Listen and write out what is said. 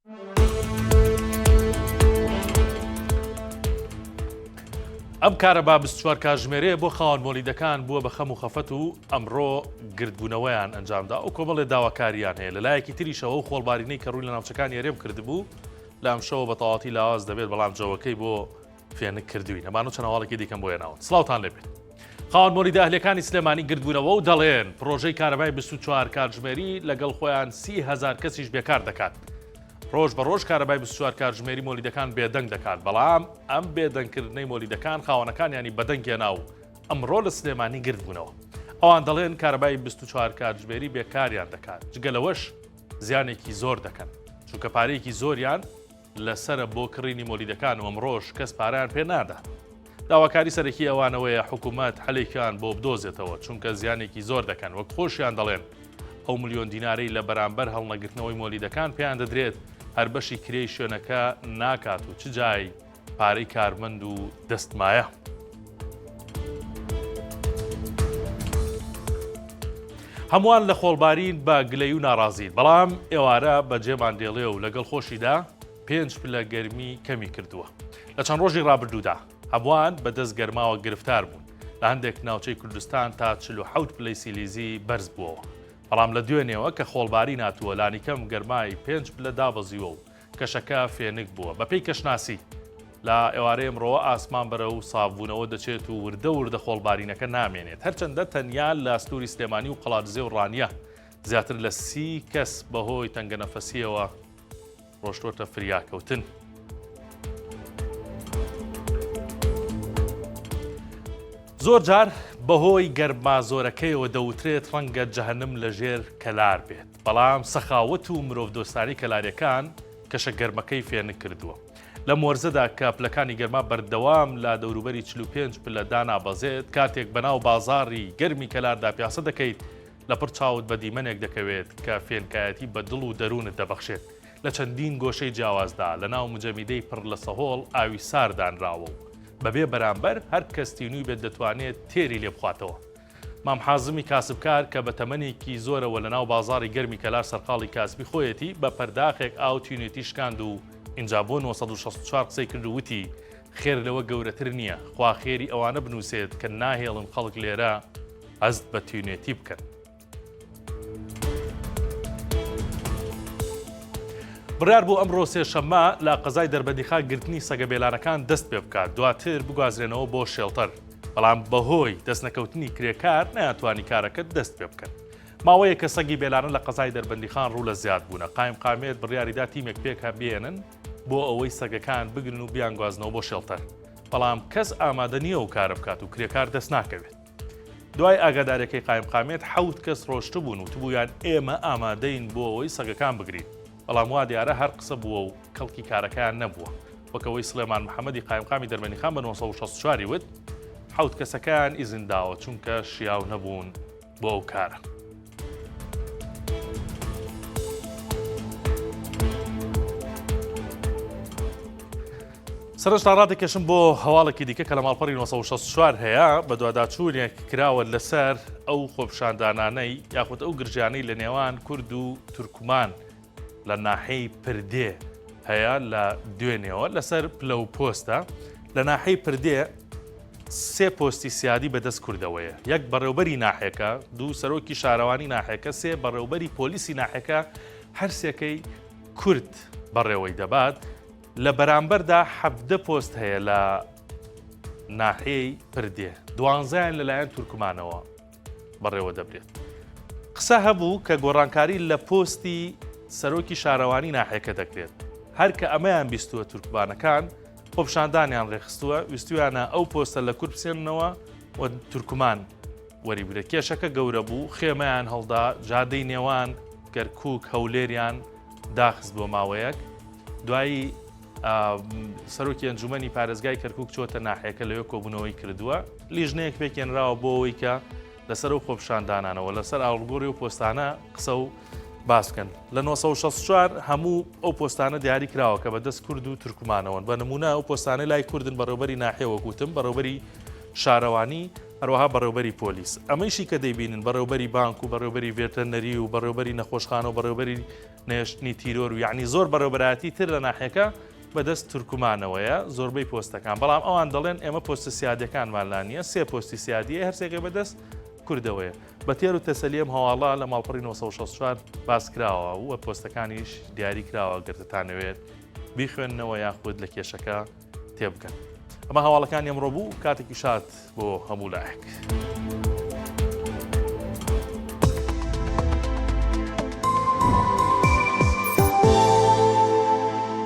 ئەم کارە با 24 کاتژمێرەیە بۆ خاوەن مۆلیدەکان بووە بە خەم و خەفەت و ئەمڕۆ گردبوونەوەیان ئەنجامدا و کۆمەڵێ داواکاریان هەیە لە لایەکی تریشەوە و خۆڵبارینەی کە ڕووی لە ناوچەکان یاریێم کردبوو لام شەوە بە تەواوەتی لاواز دەبێت بەڵام جەوەکەی بۆ فێنک کردووی نەمان و چەنەواڵێکی دیکەم بۆ هێناوە. سڵاوتان لێبێت. خاوەن مۆلیدە ئەهلەکانی سلێمانی گردبوونەوە و دەڵێن پرۆژەی کارەبای 24 کاتژمێری لەگەڵ خۆیان 30,000 کەسیش بێکار دەکات. ڕۆژ بە ڕۆژ کارەبای 24 کاتژمێری مۆلیدەکان بێدەنگ دەکات، بەڵام ئەم بێدەنگکردنەی مۆلیدەکان خاوەنەکانیانی بەدەنگێنا و ئەمڕۆ لە سلێمانی گردبوونەوە. ئەوان دەڵێن کارەبای 24 کاتژمێری بێکاریان دەکات، جگەلەوەش زیانێکی زۆر دەکەن، چونکە پارەیەکی زۆریان لەسرە بۆ کڕینی مۆلیدەکان و ئەمڕۆژ کەس پارەیان پێ نادا. داواکاری سەرەکی ئەوانەوەیە حکوومەت حەلێکیان بۆ بدۆزێتەوە، چونکە زیانێکی زۆر دەکەن، وەک خۆشیان دەڵێن ئەو ملیۆن دینارەی لە بەرامبەر هەڵنەگرتنەوەی مۆلیدەکان پێیان دەدرێت هەر بەشی کرێی شوێنەکە ناکات و چ جای پارەی کارمەند و دەستمایە. هەمووان لە خۆڵبارین بە گلەی و ناڕازین، بەڵام ئێوارە بە جێمان دێڵێ و لەگەڵ خۆشیدا 5 پلە گەرمی کەمی کردووە. لە چەند ڕۆژی ڕابردوودا هەمووان بە دەست گەرماوە گرفتار بوون، لە هەندێک ناوچەی کوردستان تا 47 پلەی سیلیزی بەرز بووەوە. بەڵام لە دوێنێەوە کە خۆڵباری ناتووە لانیکەم گەرمای 5 پلە دابەزیوە و کەشەکە فێنک بووە. بەپێی کەشناسی لە ئێوارەی ئەمڕۆ ئاسمان بەرە و ساببوونەوە دەچێت و وردە خۆڵبارینەکە نامێنێت، هەرچەندە تەنیا لە ئەستوری سلێمانی و قەڵاتزێ و ڕانیە زیاتر لە 30 کەس بەهۆی تەنگەنەفەسیەوە ڕۆشتوۆتە فریاکەوتن. زۆر جار بەهۆی گەرما زۆرەکەیەوە دەوترێت ڕەنگە جەهەنم لە ژێر کەلار بێت، بەڵام سەخاوەت و مرۆڤ دۆستانی کەلاریەکان کەشە گەرمەکەی فێنک کردووە. لە مۆرزەدا کە پلەکانی گەرما بەردەوام لە دەوروبەری 45 پلە دانابەزێت، کاتێک بەناو بازاڕی گەرمی کەلاردا پیاسە دەکەیت لە پڕ چاوت بە دیمەنێک دەکەوێت کە فێنکایەتی بە دڵ و دەروونت دەبەخشێت. لە چەندین گۆشەی جیاوازدا لە ناو مجەمیدەی پڕ لە سەهۆڵ ئاوی ساردانراوە و بەبێ بەرامبەر هەر کەس تینووی بێت دەتوانێت تێری لێ بخواتەوە. مام حازمی کاسبکار کە بە تەمەنێکی زۆرەوە لە ناو بازاڕی گەرمی کەلار سەرقاڵی کاسبی خۆیەتی بە پەرداخێک ئاو تینوێتی شکاند و اینجا بۆ 1964 قسەی کرد و وتی خێر لەوە گەورەتر نییە، خوا خێری ئەوانە بنووسێت کە ناهێڵن خەڵک لێرە ئەست بە تینوێتی بکەن. بڕیار بوو ئەمڕۆ سێشەممە لە قەزای دەربەندیخان گرتنی سەگەبێلانەکان دەست پێ بکات، دواتر بگوازرێنەوە بۆ شێڵتەر، بەڵام بەهۆی دەستنەکەوتنی کرێکار نەیانتوانی کارەکەت دەست پێ بکەن. ماوەیە کە سەگی بێلانە لە قەزای دەربەندیخان ڕوو لە زیاد بوونە، قایم قامێت بڕیاریدا تیمێک پێکە بێنن بۆ ئەوەی سەگەکان بگرن و بیانگوازنەوە بۆ شێڵتەر، بەڵام کەس ئامادە نییە و کارە بکات و کرێکار دەست ناکەوێت. دوای ئاگادارەکەی قایم قامێت 7 کەس ڕۆشتە بوون و تبوویان ئێمە ئامادەین بۆ ئەوەی سەگەکان بگرین، بەڵام وا دیارە هەر قسە بووە و کەڵکی کارەکەیان نەبووە. وەکەوەی سلێمان محەممەدی قایمقامی دەربەندیخان بە 1964 وت 7 کەسەکەیان ئیزن داوە چونکە شیاو نەبوون بۆ ئەو کارە. سەرنجتا ڕادێکێشم بۆ هەواڵێکی دیکە کە لە ماڵپەڕی 1964 هەیە بە دوواداچوونێک کراوە لەسەر ئەو خۆپشاندانانەی یاخود ئەو گرژانەی لە نێوان کورد و تورکمان لە ناحەی پردێ هەیە لە دوێنێەوە لەسەر پلە و پۆستە. لە ناحەی پردێ 3 پۆستی سیادی بەدەست کوردەوەیە، یەک بەڕێوبەری ناحەکە، 2 سەرۆکی شارەوانی ناحەکە، 3 بەڕێوبەری پۆلیسی ناحەکە، هەرسێکەی کورد بەڕێوەی دەبات. لە بەرامبەردا 17 پۆست هەیە لە ناحەی پردێ، 12یان لەلایەن تورکمانەوە بەڕێوە دەبرێت. قسە هەبوو کە گۆڕانکاری لە پۆستی سەرۆکی شارەوانی ناحەکە دەکرێت، هەر کە ئەمەیان بیستووە تورکمانەکان خۆپشاندانیان ڕێخستووە، ویستویانە ئەو پۆستە لە کورد بسێننەوە و تورکمان وەریبرە. کێشەکە گەورە بوو، خێمەیان هەڵدا، جادەی نێوان کەرکووک هەولێریان داخست بۆ ماوەیەک. دوایی سەرۆکی ئەنجومەنی پارێزگای کەرکووک چۆتە ناحەکە لەوێ کۆبوونەوەی کردووە، لیژنەیەک پێکێنراوە بۆ ئەوەی کە لەسەر و خۆپشاندانانەوە لەسەر ئاڵگۆڕی و پۆستانە قسە و باس بکەن. لە 1964 هەموو ئەو پۆستانە دیاری کراوە کە بەدەست کورد و تورکمانەوەن. بە نمونە ئەو پۆستانەی لای کوردن بەڕێوبەری ناحێوە گوتم، بەڕێوبەری شارەوانی هەروەها بەڕێوەبەری پۆلیس. ئەمەیشی کە دەیبینن بەڕێوەبەری بانک و بەڕێوەبەری ڤێتەرنەری و بەڕێوەبەری نەخۆشخانە و بەڕێوەبەری نێشتنی تیرۆر و یعنی زۆر بەڕێوەبەراتی تر لە ناحیەکە بەدەست تورکمانەوەیە زۆربەی پۆستەکان. بەڵام ئەوان دەڵێن ئێمە پۆستە سیادەکانمان لا نییە، 3 پۆستی سیادیە هەرسێکە بەدەست کوردەوەیە. بە تێر و تەسەلیەم هەواڵا لە ماڵپەڕی 1964 باس کراوە و پۆستەکانیش دیاری کراوە گرتتانەوێت بیخوێننەوە یاخود لە کێشەکە تێبکەن. ئەمە هەواڵەکان ئەمڕۆ بوو، کاتێکی شات بۆ هەموو لایەک.